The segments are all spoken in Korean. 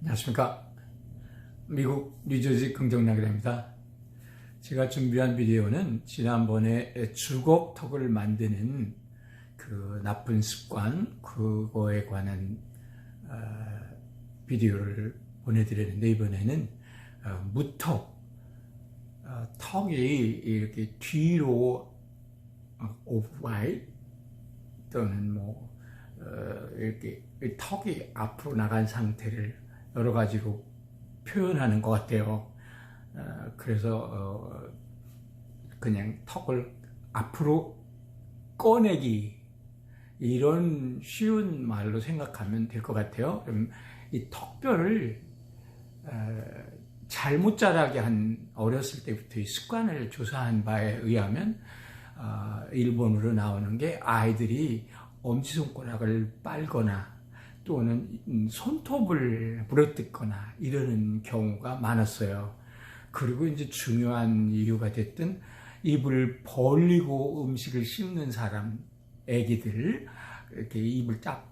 안녕하십니까. 미국 뉴저지 긍정나그래입니다. 제가 준비한 비디오는 지난번에 주걱턱을 만드는 그 나쁜 습관, 그거에 관한 비디오를 보내드렸는데, 이번에는 무턱, 턱이 이렇게 뒤로 오프라이트 또는 이렇게 턱이 앞으로 나간 상태를 여러 가지로 표현하는 것 같아요. 그래서 그냥 턱을 앞으로 꺼내기, 이런 쉬운 말로 생각하면 될 것 같아요. 그럼 이 턱뼈를 잘못 자라게 한 어렸을 때부터 이 습관을 조사한 바에 의하면 일본으로 나오는 게 아이들이 엄지손가락을 빨거나 또는 손톱을 물어뜯거나 이러는 경우가 많았어요. 그리고 이제 중요한 이유가 됐든 입을 벌리고 음식을 씹는 사람, 애기들 이렇게 입을 딱,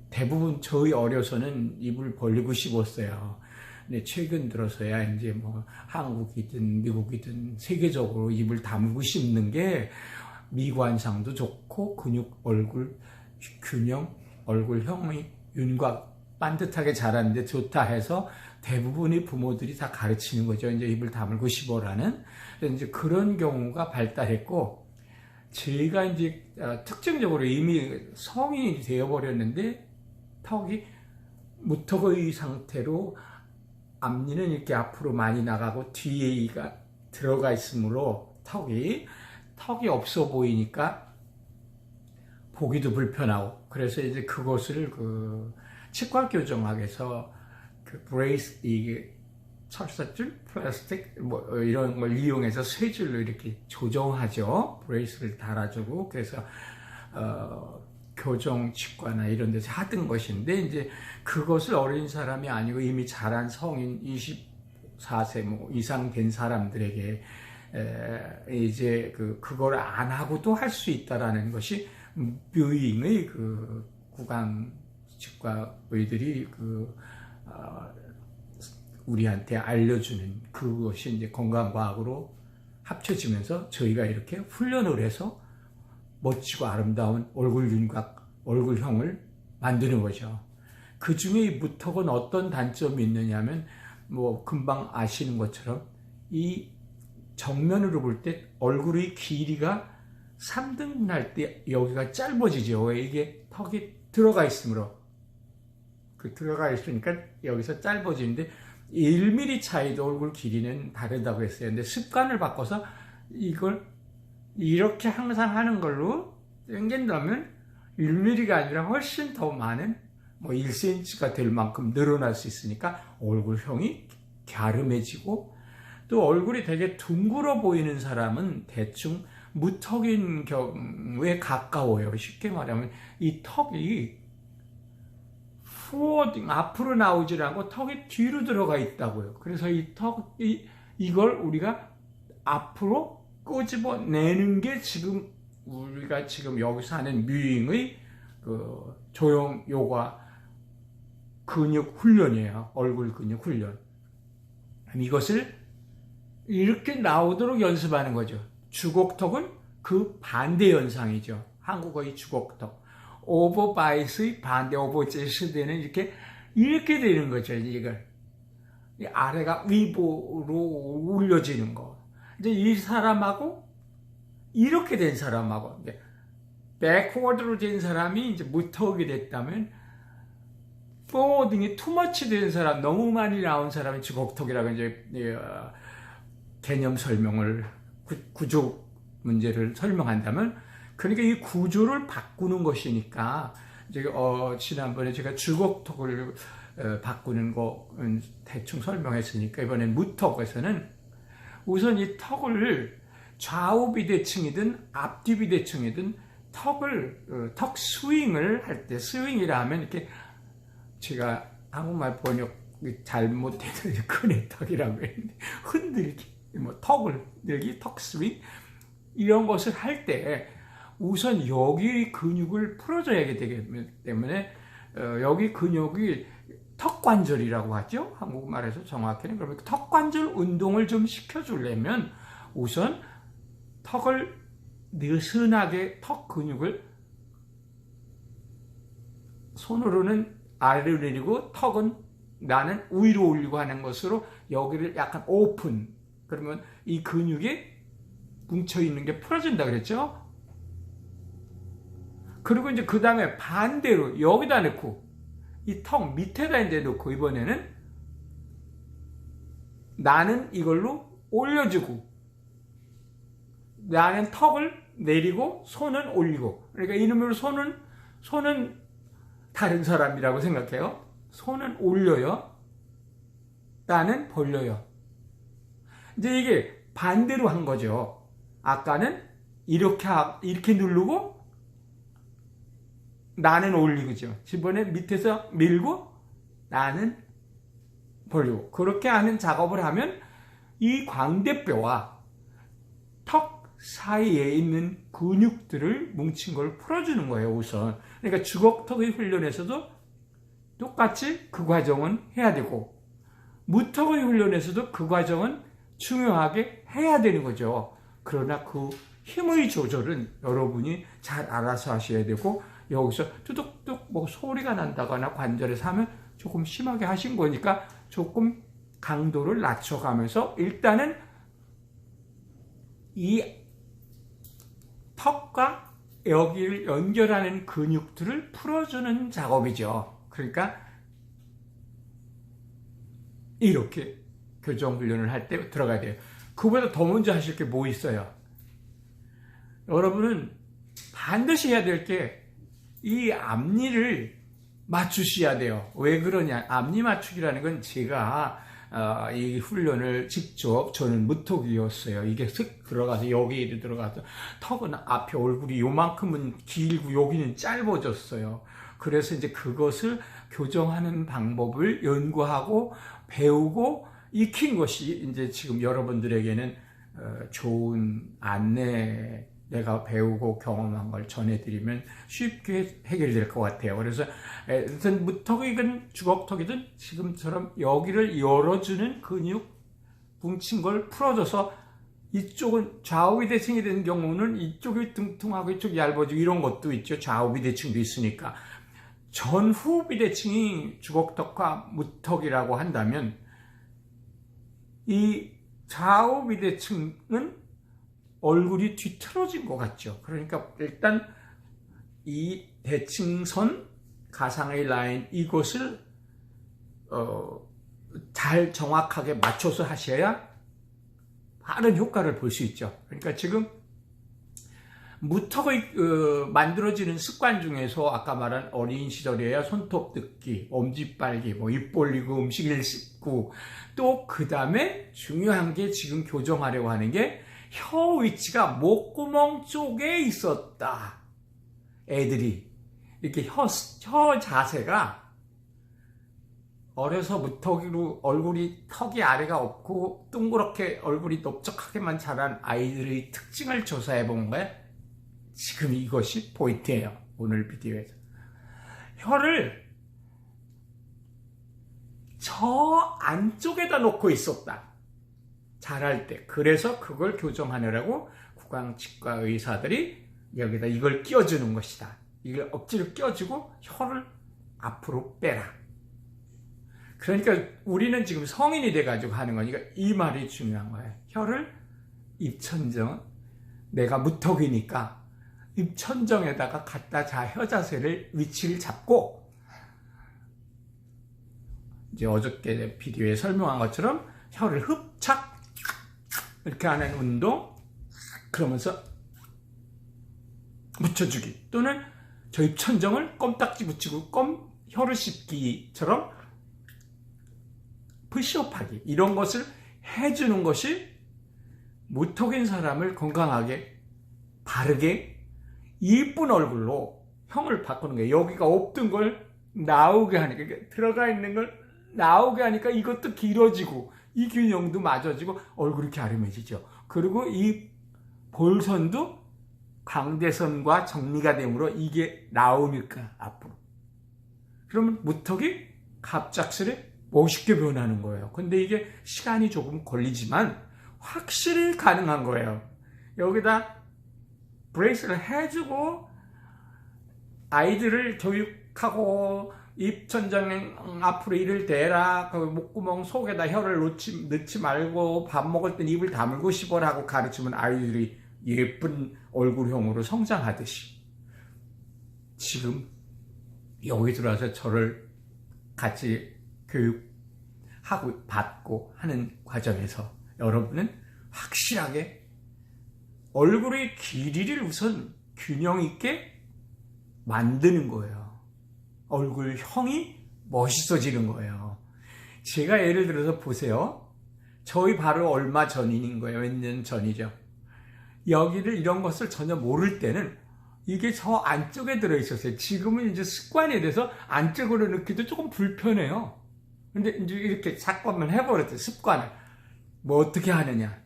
대부분 저희 어려서는 입을 벌리고 씹었어요. 근데 최근 들어서야 이제 한국이든 미국이든 세계적으로 입을 다물고 씹는 게 미관상도 좋고 근육, 얼굴 균형, 얼굴형의 윤곽 반듯하게 자라는데 좋다 해서 대부분의 부모들이 다 가르치는 거죠. 이제 입을 다물고 씹어라는. 이제 그런 경우가 발달했고, 제가 이제 특징적으로 이미 성인이 되어버렸는데 턱이 무턱의 상태로 앞니는 이렇게 앞으로 많이 나가고 뒤에가 들어가 있으므로 턱이 없어 보이니까 보기도 불편하고, 그래서 이제 그것을 치과 교정학에서 브레이스, 이게 철사줄, 플라스틱 이런 걸 이용해서 쇠줄로 이렇게 조정하죠. 브레이스를 달아주고, 그래서 교정 치과나 이런 데서 하던 것인데, 이제 그것을 어린 사람이 아니고 이미 자란 성인 24세 이상 된 사람들에게 이제 그걸 안 하고도 할 수 있다라는 것이 묘잉의 구강 치과 의들이 우리한테 알려주는, 그것이 이제 건강과학으로 합쳐지면서 저희가 이렇게 훈련을 해서 멋지고 아름다운 얼굴 윤곽, 얼굴형을 만드는 거죠. 그 중에 이 무턱은 어떤 단점이 있느냐면, 금방 아시는 것처럼 이 정면으로 볼 때 얼굴의 길이가 3등 할 때 여기가 짧아지죠. 왜? 이게 턱이 들어가 있으므로. 들어가 있으니까 여기서 짧아지는데 1mm 차이도 얼굴 길이는 다르다고 했어요. 근데 습관을 바꿔서 이걸 이렇게 항상 하는 걸로 당긴다면 1mm가 아니라 훨씬 더 많은 1cm가 될 만큼 늘어날 수 있으니까 얼굴형이 갸름해지고, 또 얼굴이 되게 둥글어 보이는 사람은 대충 무턱인 경우에 가까워요. 쉽게 말하면 이 턱이 앞으로 나오질 않고 턱이 뒤로 들어가 있다고요. 그래서 이걸 우리가 앞으로 끄집어내는 게 우리가 지금 여기서 하는 뮤잉의 조형 요가 근육 훈련이에요. 얼굴 근육 훈련. 이것을 이렇게 나오도록 연습하는 거죠. 주걱턱은 그 반대 현상이죠. 한국어의 주걱턱. 오버바이스의 반대, 오버제스되는 이렇게 되는 거죠. 이걸. 이 아래가 위로 올려지는 거. 이제 이 사람하고, 이렇게 된 사람하고, 백워드로 된 사람이 이제 무턱이 됐다면, 포워딩이 투머치 된 사람, 너무 많이 나온 사람이 주걱턱이라고 이제 개념 설명을, 구조 문제를 설명한다면, 그러니까 이 구조를 바꾸는 것이니까, 이제 지난번에 제가 주걱턱을 바꾸는 거 대충 설명했으니까, 이번엔 무턱에서는 우선 이 턱을 좌우 비대칭이든 앞뒤 비대칭이든 턱 스윙을 할 때, 스윙이라 하면 이렇게, 제가 한국말 번역 잘못해서 꺼내턱이라고 했는데, 흔들기, 턱을 들기, 턱 스윙, 이런 것을 할 때 우선 여기 근육을 풀어줘야 되기 때문에 여기 근육이 턱관절이라고 하죠. 한국말에서 정확히는. 그러면 턱관절 운동을 좀 시켜주려면 우선 턱을 느슨하게 턱 근육을 손으로는 아래로 내리고 턱은 나는 위로 올리고 하는 것으로 여기를 약간 오픈. 그러면 이 근육이 뭉쳐있는 게 풀어진다 그랬죠. 그리고 이제 그 다음에 반대로 여기다 넣고 이 턱 밑에다 이제 놓고 이번에는 나는 이걸로 올려주고 나는 턱을 내리고 손은 올리고. 그러니까 이놈으로 손은 다른 사람이라고 생각해요. 손은 올려요. 나는 벌려요. 이제 이게 반대로 한 거죠. 아까는 이렇게 누르고 나는 올리고죠. 이번에 밑에서 밀고 나는 벌리고. 그렇게 하는 작업을 하면 이 광대뼈와 턱 사이에 있는 근육들을 뭉친 걸 풀어주는 거예요, 우선. 그러니까 주걱턱의 훈련에서도 똑같이 그 과정은 해야 되고, 무턱의 훈련에서도 그 과정은 중요하게 해야 되는 거죠. 그러나 그 힘의 조절은 여러분이 잘 알아서 하셔야 되고, 여기서 뚜둑뚜둑 뭐 소리가 난다거나 관절에서 하면 조금 심하게 하신 거니까 조금 강도를 낮춰가면서 일단은 이 턱과 여기를 연결하는 근육들을 풀어주는 작업이죠. 그러니까 이렇게 교정훈련을 할 때 들어가야 돼요. 그보다 더 먼저 하실 게 뭐 있어요? 여러분은 반드시 해야 될 게 이 앞니를 맞추셔야 돼요. 왜 그러냐? 앞니 맞추기라는 건 제가 이 훈련을 직접, 저는 무턱이었어요. 이게 슥 들어가서 여기에 들어가서 턱은 앞에 얼굴이 요만큼은 길고 여기는 짧아졌어요. 그래서 이제 그것을 교정하는 방법을 연구하고 배우고 익힌 것이 이제 지금 여러분들에게는 좋은 안내, 내가 배우고 경험한 걸 전해드리면 쉽게 해결될 것 같아요. 그래서 무턱이든 주걱턱이든 지금처럼 여기를 열어주는 근육 뭉친 걸 풀어줘서 이쪽은 좌우비대칭이 되는 경우는 이쪽이 뚱뚱하고 이쪽이 얇아지고 이런 것도 있죠. 좌우비대칭도 있으니까. 전후비대칭이 주걱턱과 무턱이라고 한다면 이 좌우비대칭은 얼굴이 뒤틀어진 것 같죠. 그러니까 일단 이 대칭선 가상의 라인 이곳을 잘 정확하게 맞춰서 하셔야 바른 효과를 볼 수 있죠. 그러니까 지금 무턱의 만들어지는 습관 중에서 아까 말한 어린 시절에야 손톱 뜯기, 엄지 빨기, 뭐 입 벌리고 음식을 씹고, 또 그 다음에 중요한 게 지금 교정하려고 하는 게 혀 위치가 목구멍 쪽에 있었다. 애들이 이렇게 혀 자세가 어려서 무턱으로 얼굴이 턱이 아래가 없고 둥그렇게 얼굴이 넓적하게만 자란 아이들의 특징을 조사해 본 거예요. 지금 이것이 포인트예요. 오늘 비디오에서. 혀를 저 안쪽에다 놓고 있었다. 자랄 때. 그래서 그걸 교정하느라고 구강치과 의사들이 여기다 이걸 끼워주는 것이다. 이걸 억지로 끼워주고 혀를 앞으로 빼라. 그러니까 우리는 지금 성인이 돼가지고 하는 거니까 이 말이 중요한 거예요. 혀를 입천정, 내가 무턱이니까 입천정에다가 갖다 혀 자세를 위치를 잡고, 이제 어저께 비디오에 설명한 것처럼 혀를 흡착 이렇게 하는 운동, 그러면서 묻혀주기, 또는 저 입천정을 껌딱지 붙이고 혀를 씹기처럼 푸시업하기, 이런 것을 해주는 것이 무턱인 사람을 건강하게 바르게 이쁜 얼굴로 형을 바꾸는 거예요. 여기가 없던 걸 나오게 하니까, 그러니까 들어가 있는 걸 나오게 하니까 이것도 길어지고 이 균형도 맞아지고 얼굴이 이렇게 아름해지죠. 그리고 이 볼선도 광대선과 정리가 되므로 이게 나오니까 앞으로. 그러면 무턱이 갑작스레 멋있게 변하는 거예요. 근데 이게 시간이 조금 걸리지만 확실히 가능한 거예요. 여기다 브레이스를 해주고 아이들을 교육하고 입천장 앞으로 이를 대라, 그 목구멍 속에다 혀를 넣지 말고 밥 먹을 땐 입을 다물고 씹어라 하고 가르치면 아이들이 예쁜 얼굴형으로 성장하듯이 지금 여기 들어와서 저를 같이 교육하고 받고 하는 과정에서 여러분은 확실하게 얼굴의 길이를 우선 균형 있게 만드는 거예요. 얼굴형이 멋있어지는 거예요. 제가 예를 들어서 보세요. 저희 바로 얼마 전인 거예요. 몇 년 전이죠. 여기를 이런 것을 전혀 모를 때는 이게 저 안쪽에 들어있었어요. 지금은 이제 습관이 돼서 안쪽으로 넣기도 조금 불편해요. 근데 이제 이렇게 자꾸만 해버렸어요. 습관을. 뭐 어떻게 하느냐.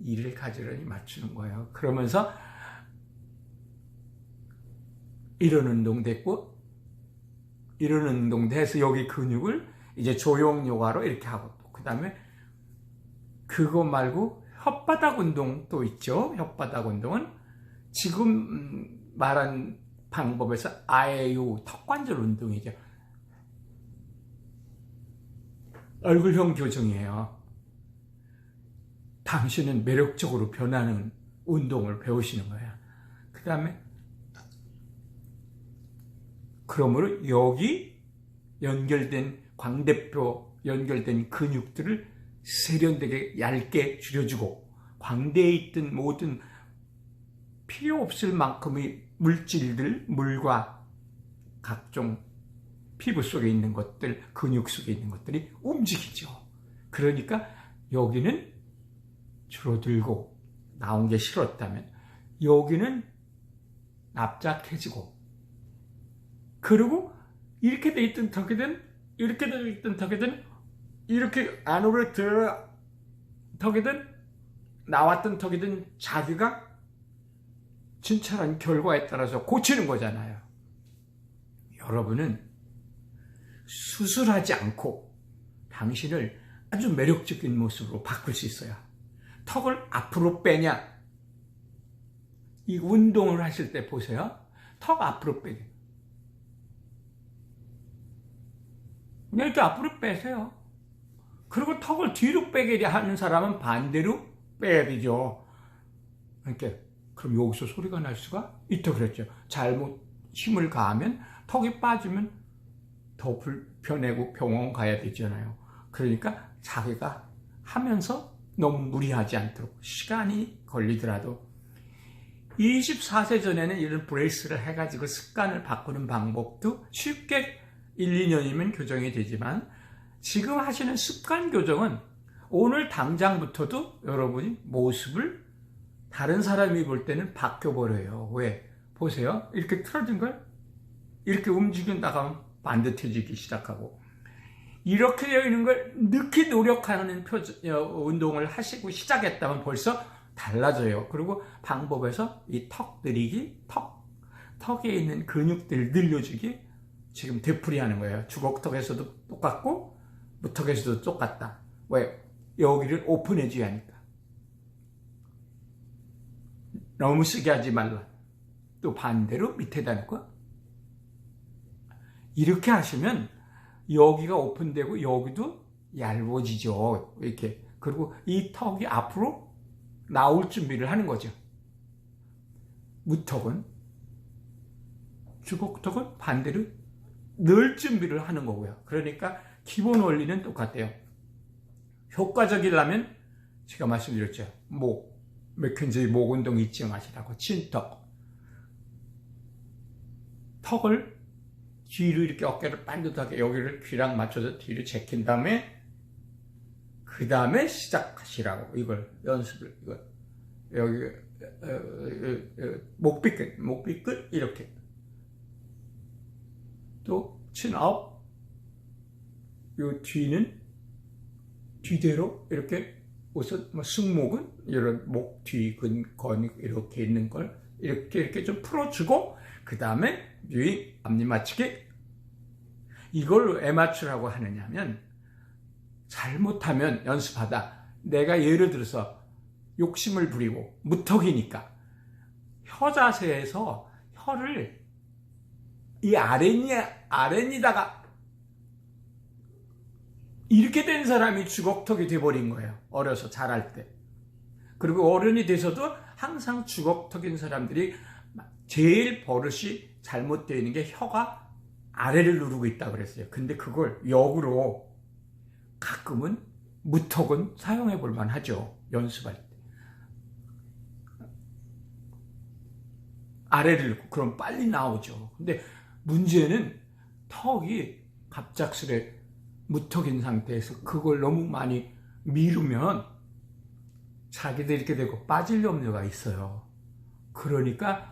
이를 가지런히 맞추는 거예요. 그러면서 이런 운동 됐고, 이런 운동 돼서 여기 근육을 이제 조형 요가로 이렇게 하고, 또 그 다음에 그거 말고 혓바닥 운동도 있죠. 혓바닥 운동은 지금 말한 방법에서 아예요 턱관절 운동이죠. 얼굴형 교정이에요. 당신은 매력적으로 변하는 운동을 배우시는 거예요. 그 다음에 그러므로 여기 연결된 광대뼈 연결된 근육들을 세련되게 얇게 줄여주고 광대에 있던 모든 필요 없을 만큼의 물질들, 물과 각종 피부 속에 있는 것들, 근육 속에 있는 것들이 움직이죠. 그러니까 여기는 줄어들고 나온 게 싫었다면 여기는 납작해지고, 그리고 이렇게 돼 있던 턱이든 이렇게 돼 있던 턱이든 이렇게 안으로 들어 턱이든 나왔던 턱이든 자기가 진찰한 결과에 따라서 고치는 거잖아요. 여러분은 수술하지 않고 당신을 아주 매력적인 모습으로 바꿀 수 있어요. 턱을 앞으로 빼냐? 이 운동을 하실 때 보세요. 턱 앞으로 빼게. 그냥 이렇게 앞으로 빼세요. 그리고 턱을 뒤로 빼게 하는 사람은 반대로 빼야 되죠. 이렇게. 그럼 여기서 소리가 날 수가 있다 그랬죠. 잘못 힘을 가하면 턱이 빠지면 더 불편하고 병원 가야 되잖아요. 그러니까 자기가 하면서 너무 무리하지 않도록 시간이 걸리더라도 24세 전에는 이런 브레이스를 해가지고 습관을 바꾸는 방법도 쉽게 1, 2년이면 교정이 되지만 지금 하시는 습관 교정은 오늘 당장부터도 여러분이 모습을 다른 사람이 볼 때는 바뀌어버려요. 왜? 보세요. 이렇게 틀어진 걸 이렇게 움직인다가 반듯해지기 시작하고, 이렇게 되어 있는 걸 늦게 노력하는 운동을 하시고 시작했다면 벌써 달라져요. 그리고 방법에서 이 턱 늘리기, 턱에 있는 근육들 늘려주기, 지금 되풀이하는 거예요. 주걱턱에서도 똑같고 무턱에서도 똑같다. 왜? 여기를 오픈해줘야 하니까. 너무 세게 하지 말라. 또 반대로 밑에다 놓고 이렇게 하시면 여기가 오픈되고 여기도 얇아지죠. 이렇게. 그리고 이 턱이 앞으로 나올 준비를 하는 거죠. 무턱은, 주걱턱은 반대로 늘 준비를 하는 거고요. 그러니까 기본 원리는 똑같아요. 효과적이려면 제가 말씀드렸죠. 맥켄지 목 운동 잊지 마시라고. 친턱. 턱을 뒤로 이렇게 어깨를 반듯하게 여기를 귀랑 맞춰서 뒤로 제킨 다음에 그 다음에 시작하시라고. 이걸 연습을 여기 목비 끝 이렇게. 또 친업. 요 뒤는 뒤대로 이렇게. 우선 승모근 이런 목 뒤 근육 이렇게 있는 걸 이렇게 좀 풀어주고, 그 다음에 앞니 맞추기. 이걸 왜 맞추라고 하느냐면, 잘못하면 연습하다 내가 예를 들어서 욕심을 부리고 무턱이니까 혀 자세에서 혀를 이 아랫니다가 이렇게 된 사람이 주걱턱이 돼버린 거예요. 어려서 자랄 때. 그리고 어른이 돼서도 항상 주걱턱인 사람들이 제일 버릇이 잘못되어 있는 게 혀가 아래를 누르고 있다고 그랬어요. 근데 그걸 역으로 가끔은 무턱은 사용해 볼 만하죠. 연습할 때. 아래를 누르고 그럼 빨리 나오죠. 근데 문제는 턱이 갑작스레 무턱인 상태에서 그걸 너무 많이 미루면 자기들 이렇게 되고 빠질 염려가 있어요. 그러니까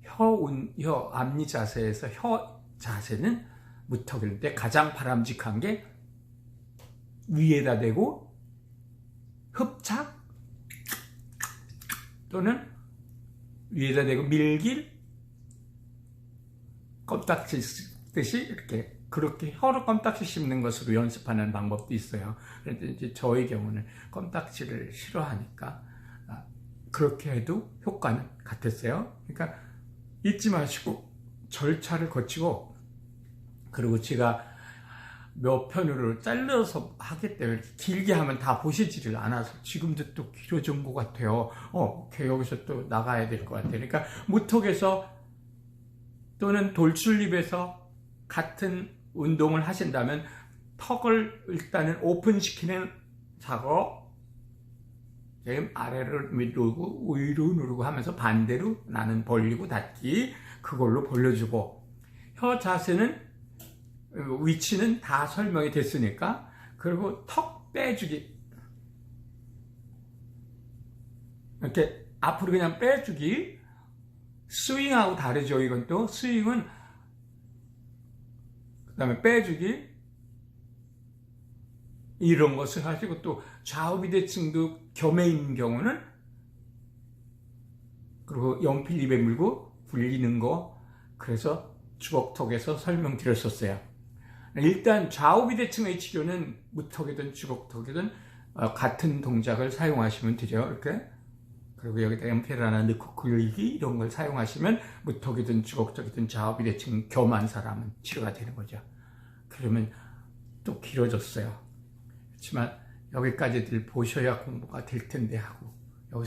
혀 앞니 자세에서 혀 자세는 무턱인데 가장 바람직한 게 위에다 대고 흡착 또는 위에다 대고 밀길 껌딱지 씹듯이 이렇게 그렇게 혀로 껌딱지 씹는 것으로 연습하는 방법도 있어요. 그런데 이제 저의 경우는 껌딱지를 싫어하니까 그렇게 해도 효과는 같았어요. 그러니까 잊지 마시고 절차를 거치고, 그리고 제가 몇 편으로 잘라서 하기 때문에 길게 하면 다 보시지를 않아서 지금도 또 길어진 것 같아요. 여기서 또 나가야 될 것 같아요. 그러니까 무턱에서 또는 돌출입에서 같은 운동을 하신다면 턱을 일단은 오픈시키는 작업, 아래를 누르고 위로 누르고 하면서 반대로 나는 벌리고 닫기, 그걸로 벌려주고, 혀 자세는 위치는 다 설명이 됐으니까, 그리고 턱 빼주기, 이렇게 앞으로 그냥 빼주기, 스윙하고 다르죠. 이건 또 스윙은 그 다음에 빼주기, 이런 것을 하시고, 또 좌우비대칭도 겸해 있는 경우는 그리고 연필 입에 물고 굴리는 거, 그래서 주걱턱에서 설명드렸었어요. 일단 좌우비대칭의 치료는 무턱이든 주걱턱이든 같은 동작을 사용하시면 되죠. 이렇게. 그리고 여기다 연필 하나 넣고 굴리기, 이런 걸 사용하시면 무턱이든 주걱턱이든 좌우비대칭 겸한 사람은 치료가 되는 거죠. 그러면 또 길어졌어요. 그렇지만 여기까지들 보셔야 공부가 될 텐데 하고